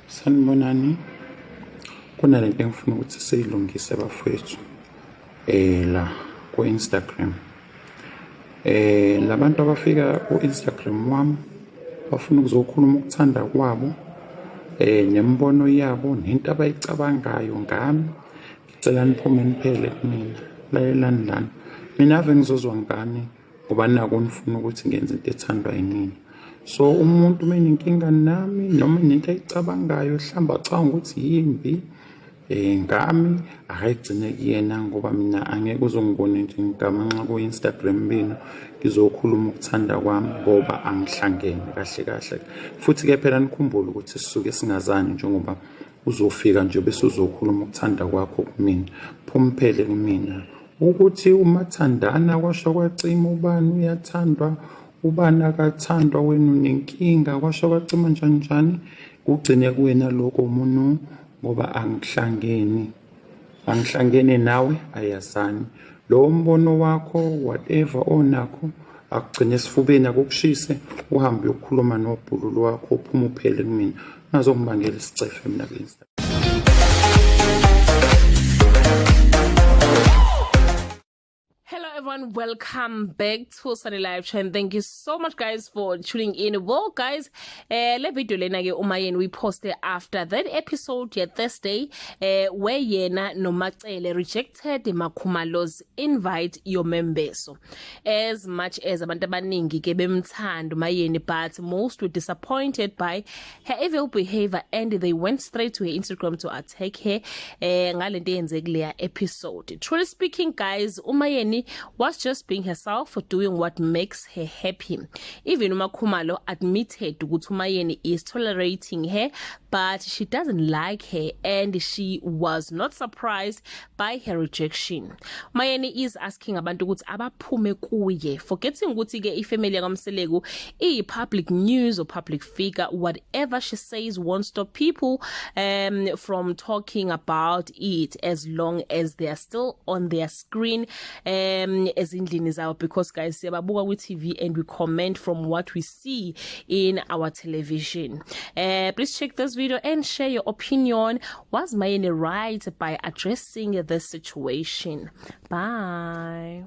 Sanibonani, kunalento engifuna ukuthi siyilungise bafowethu la ku-Instagram. Labantu abafika ku-Instagram wami bafuna ukuzokhuluma ukuthanda kwabo nembono yabo nento abayicabangayo ngami. Ngicela niphume niphele kumina, lalelani lana. Mina ave ngizozwa ngani ngoba nako nifuna ukuthi ngenze into ethandwa yinina. So umuntu menenkinga nami noma nento ayicabangayo mhlawumbe acabanga ukuthi yimbi ngami, akayigcine kuyena ngoba mina angeke uzongibona nje ngigamanxa ku-Instagram benu ngizokhuluma ukuthanda kwami ngoba angihlangene kahle kahle. Futhi-ke phela nikhumbule ukuthi sisuke singazani njengoba uzofika nje bese uzokhuluma ukuthanda kwakho kumina. Phumphele kumina ukuthi umathandana kwasho kwacima ubani uyathandwa ubani akathandwa, wena unenkinga kwasho kwacima njani kugcine kuwena lokho umuntu ngoba angihlangene nawe ayazani. Lo mbono wakho whatever onakho akugcine esifubeni akukushise uhambe uyokhuluma nobhululu wakho uphuma uphele kumina. Ngazongibangela isicefe mina ku-Instagram. Hello everyone, welcome back to Sunny Live Channel. Thank you so much guys for tuning in. Well guys, le video lena ke uMayeni we posted after that episode yet Thursday where yena no Macele rejected Makhumalo's invite umembeso. As much as abantu abaningi ke bemthanda uMayeni, but most were disappointed by her evil behavior and they went straight to her Instagram to attack her ngalento eyenzekile episode. Truly speaking guys, uMayeni was just being herself for doing what makes her happy. Even Makhumalo admitted ukuthi Mayeni is tolerating her, but she doesn't like her and she was not surprised by her rejection. Mayeni is asking abantu ukuthi abaphume kuye, forgetting ukuthi ke ifamily yakamseleko public news or public figure. Whatever she says won't stop people from talking about it as long as they are still on their screen ezindlini zawo, because guys siyababuka ku-TV and we comment from what we see in our television. Please check this video and share your opinion. Was Mayeni right by addressing this situation? Bye.